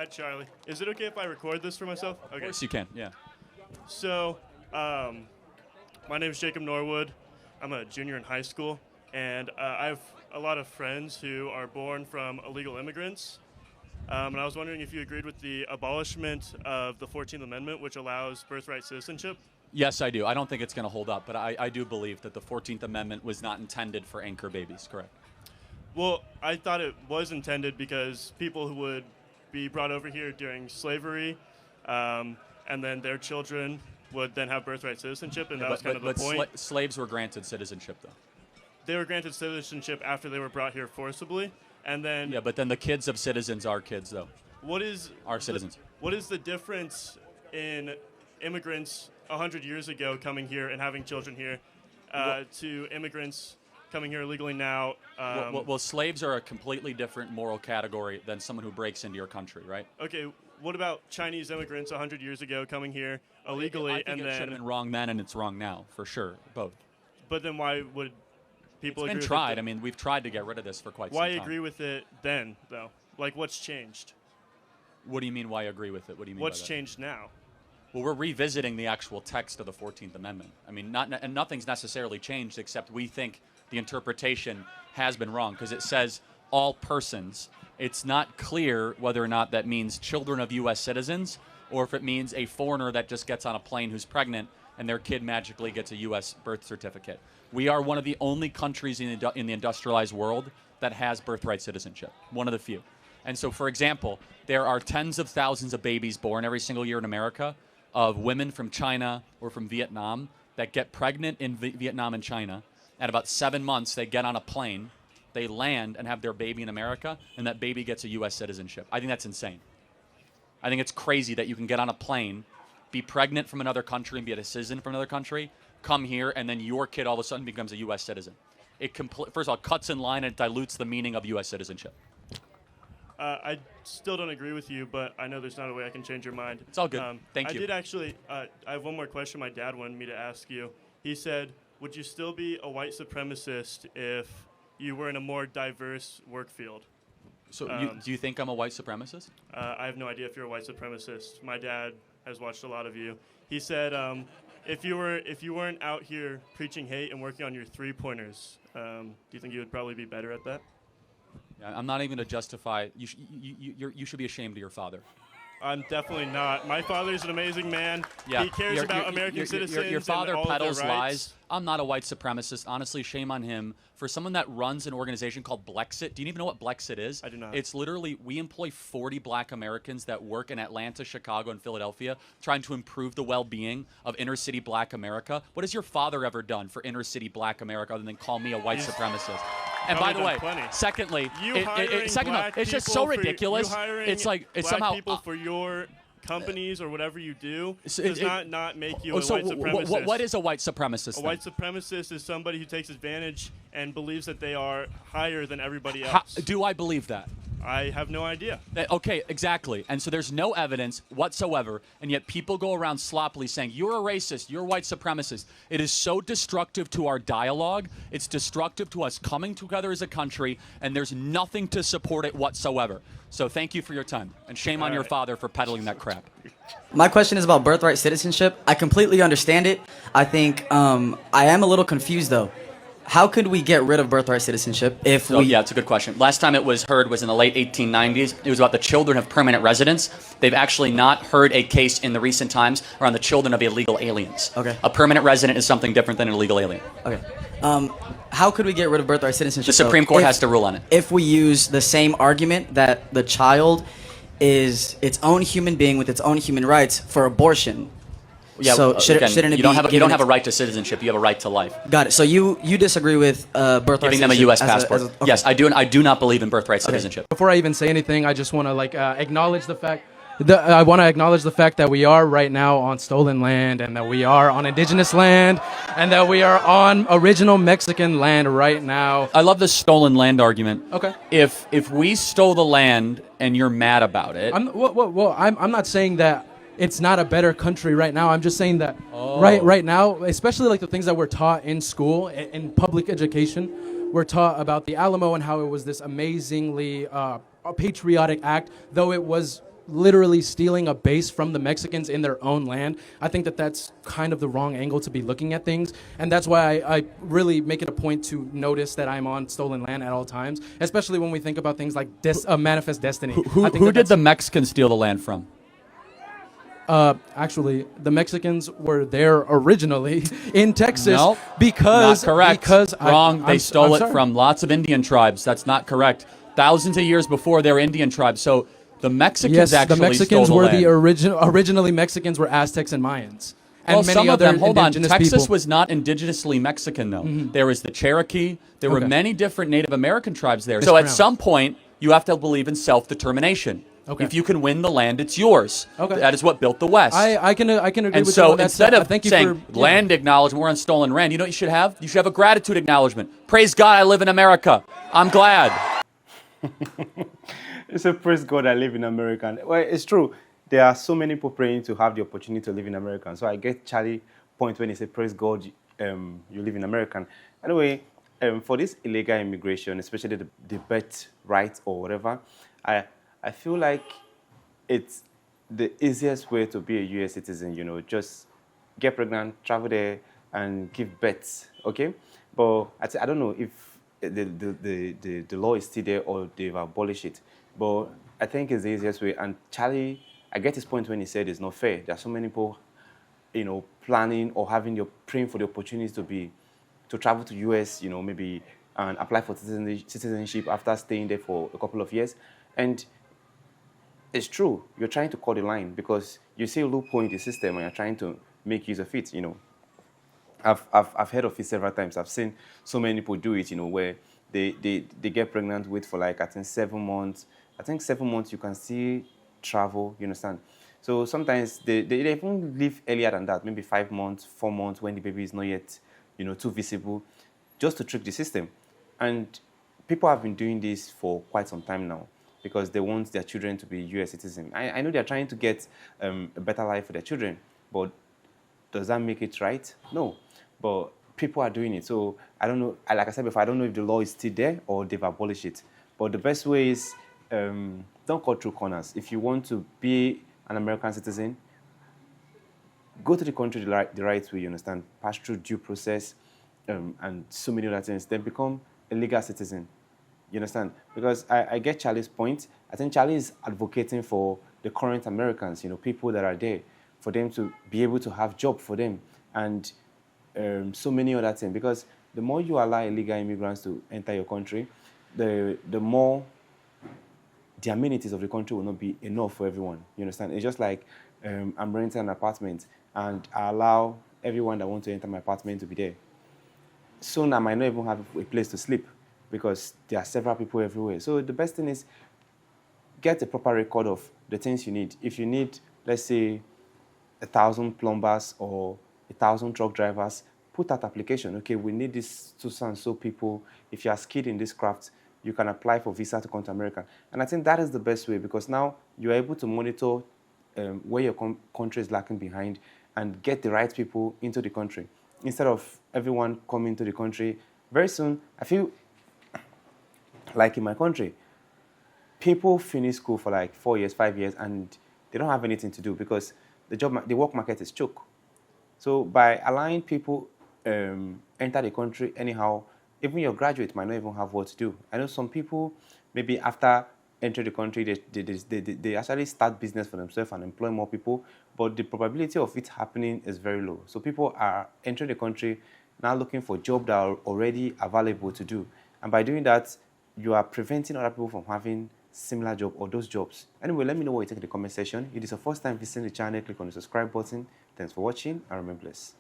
Hi, Charlie. Is it okay if I record this for myself? Okay. Of course you can, yeah. So, my name is Jacob Norwood. I'm a junior in high school, and I have a lot of friends who are born from illegal immigrants. And I was wondering if you agreed with the abolishment of the 14th Amendment, which allows birthright citizenship. Yes, I do. I don't think it's going to hold up, but I do believe that the 14th Amendment was not intended for anchor babies, correct? Well, I thought it was intended because people who would be brought over here during slavery, and then their children would then have birthright citizenship, and that was kind of the point. Slaves were granted citizenship, though. They were granted citizenship after they were brought here forcibly, and then... Yeah, but then the kids of citizens are kids, though. Are citizens. What is the difference in immigrants 100 years ago coming here and having children here to immigrants coming here illegally now? Well, slaves are a completely different moral category than someone who breaks into your country, right? Okay, what about Chinese immigrants 100 years ago coming here illegally I think it should have been wrong then and it's wrong now, for sure, both. But then why would people agree with it? It's been tried. I mean, we've tried to get rid of this for quite some time. Why agree with it then, though? Like, what's changed? What do you mean, why agree with it? What do you mean What's by that? changed now? Well, we're revisiting the actual text of the 14th Amendment. I mean, and nothing's necessarily changed except we think the interpretation has been wrong because it says all persons. It's not clear whether or not that means children of U.S. citizens or if it means a foreigner that just gets on a plane who's pregnant and their kid magically gets a U.S. birth certificate. We are one of the only countries in the industrialized world that has birthright citizenship, one of the few. And so, for example, there are tens of thousands of babies born every single year in America of women from China or from Vietnam that get pregnant in Vietnam and China. At about 7 months, they get on a plane, they land and have their baby in America, and that baby gets a U.S. citizenship. I think that's insane. I think it's crazy that you can get on a plane, be pregnant from another country and be a citizen from another country, come here, and then your kid all of a sudden becomes a U.S. citizen. It first of all cuts in line and it dilutes the meaning of U.S. citizenship. I still don't agree with you, but I know there's not a way I can change your mind. It's all good. Thank you. I did actually, I have one more question my dad wanted me to ask you. He said, would you still be a white supremacist if you were in a more diverse work field? So do you think I'm a white supremacist? I have no idea if you're a white supremacist. My dad has watched a lot of you. He said if you weren't out here preaching hate and working on your three-pointers, do you think you would probably be better at that? Yeah, I'm not even going to justify. You should be ashamed of your father. I'm definitely not. My father's an amazing man. Yeah. He cares about American citizens. Your father and all peddles their rights. lies. I'm not a white supremacist. Honestly, shame on him. For someone that runs an organization called Blexit, do you even know what Blexit is? I do not. It's literally, we employ 40 black Americans that work in Atlanta, Chicago, and Philadelphia, trying to improve the well-being of inner-city black America. What has your father ever done for inner-city black America other than call me a white supremacist? And by the way, secondly, it's just so ridiculous. It's like it's black somehow people for your companies or whatever you do does not make you a white supremacist. What is a white supremacist? A white supremacist is somebody who takes advantage and believes that they are higher than everybody else. Do I believe that? I have no idea. Okay, exactly. And so there's no evidence whatsoever, and yet people go around sloppily saying, you're a racist, you're a white supremacist. It is so destructive to our dialogue. It's destructive to us coming together as a country, and there's nothing to support it whatsoever. So thank you for your time, and shame on your father for peddling that crap. My question is about birthright citizenship. I completely understand it. I think I am a little confused, though. How could we get rid of birthright citizenship if we... Yeah, it's a good question. Last time it was heard was in the late 1890s. It was about the children of permanent residents. They've actually not heard a case in the recent times around the children of illegal aliens. Okay. A permanent resident is something different than an illegal alien. Okay. How could we get rid of birthright citizenship? The Supreme Court has to rule on it. If we use the same argument that the child is its own human being with its own human rights for abortion... Yeah, so shouldn't it you don't have a right to citizenship. You have a right to life. Got it. So you disagree with birthright giving them a U.S. passport? Okay. Yes, I do. And I do not believe in birthright citizenship. Before I even say anything, I just want to acknowledge the fact. I want to acknowledge the fact that we are right now on stolen land, and that we are on indigenous land, and that we are on original Mexican land right now. I love the stolen land argument. Okay. If we stole the land and you're mad about it, I'm not saying that it's not a better country right now. I'm just saying that right now, especially like the things that we're taught in school, in public education, we're taught about the Alamo and how it was this amazingly patriotic act, though it was literally stealing a base from the Mexicans in their own land. I think that that's kind of the wrong angle to be looking at things, and that's why I really make it a point to notice that I'm on stolen land at all times, especially when we think about things like manifest destiny. Who did the Mexicans steal the land from? Actually, the Mexicans were there originally in Texas No, because not correct. Because Wrong. They stole I'm it sorry. from lots of Indian tribes. That's not correct. Thousands of years before, they were Indian tribes. So the Mexicans Yes, actually the Mexicans stole were the the land. originally Mexicans were Aztecs and Mayans. And Well, many some of other them. Hold on. indigenous Texas people. was not indigenously Mexican, though. There was the Cherokee. There were Okay. many different Native American tribes there. So at Brown. some point, you have to believe in self-determination. Okay. If you can win the land, it's yours. Okay. That is what built the West. I can agree And with you so on that. instead stuff. of Thank you saying for, land acknowledgement, we're on stolen land, you know what you should have? You should have a gratitude acknowledgement. Praise God, I live in America. I'm glad. It's a praise God I live in America. Well, it's true. There are so many people praying to have the opportunity to live in America. So I get Charlie point when he said, praise God, you live in America. Anyway, for this illegal immigration, especially the birth right or whatever, I feel like it's the easiest way to be a U.S. citizen, just get pregnant, travel there, and give birth, okay? But I don't know if the law is still there or they've abolished it. But I think it's the easiest way. And Charlie, I get his point when he said it's not fair. There are so many people, planning or praying for the opportunities to travel to US, maybe and apply for citizenship after staying there for a couple of years. And it's true, you're trying to cut the line because you see a loophole in the system and you're trying to make use of it, I've heard of it several times. I've seen so many people do it, where they get pregnant, wait for like, I think 7 months. I think 7 months you can still travel, you understand? So sometimes they even leave earlier than that, maybe 5 months, 4 months when the baby is not yet, too visible, just to trick the system. And people have been doing this for quite some time now because they want their children to be US citizens. I know they're trying to get a better life for their children, but does that make it right? No. But people are doing it. So I don't know, like I said before, I don't know if the law is still there or they've abolished it. But the best way is don't cut through corners. If you want to be an American citizen, go to the country the right way, you understand? Pass through due process and so many other things. Then become a legal citizen. You understand? Because I get Charlie's point. I think Charlie is advocating for the current Americans, people that are there, for them to be able to have job for them and so many other things. Because the more you allow illegal immigrants to enter your country, the more the amenities of the country will not be enough for everyone. You understand? It's just like I'm renting an apartment and I allow everyone that wants to enter my apartment to be there. Soon I might not even have a place to sleep because there are several people everywhere. So the best thing is get a proper record of the things you need. If you need, let's say, 1,000 plumbers or 1,000 truck drivers, put that application. Okay, we need this so and so people. If you are skilled in this craft, you can apply for visa to come to America. And I think that is the best way because now you're able to monitor where your country is lacking behind and get the right people into the country. Instead of everyone coming to the country, very soon, I feel like in my country, people finish school for like 4 years, 5 years, and they don't have anything to do because the work market is choke. So by allowing people enter the country anyhow, even your graduate might not even have what to do. I know some people, maybe after entering the country, they actually start business for themselves and employ more people, but the probability of it happening is very low. So people are entering the country now looking for jobs that are already available to do. And by doing that, you are preventing other people from having similar job or those jobs. Anyway, let me know what you think in the comment section. If it is your first time visiting the channel, click on the subscribe button. Thanks for watching and remain blessed.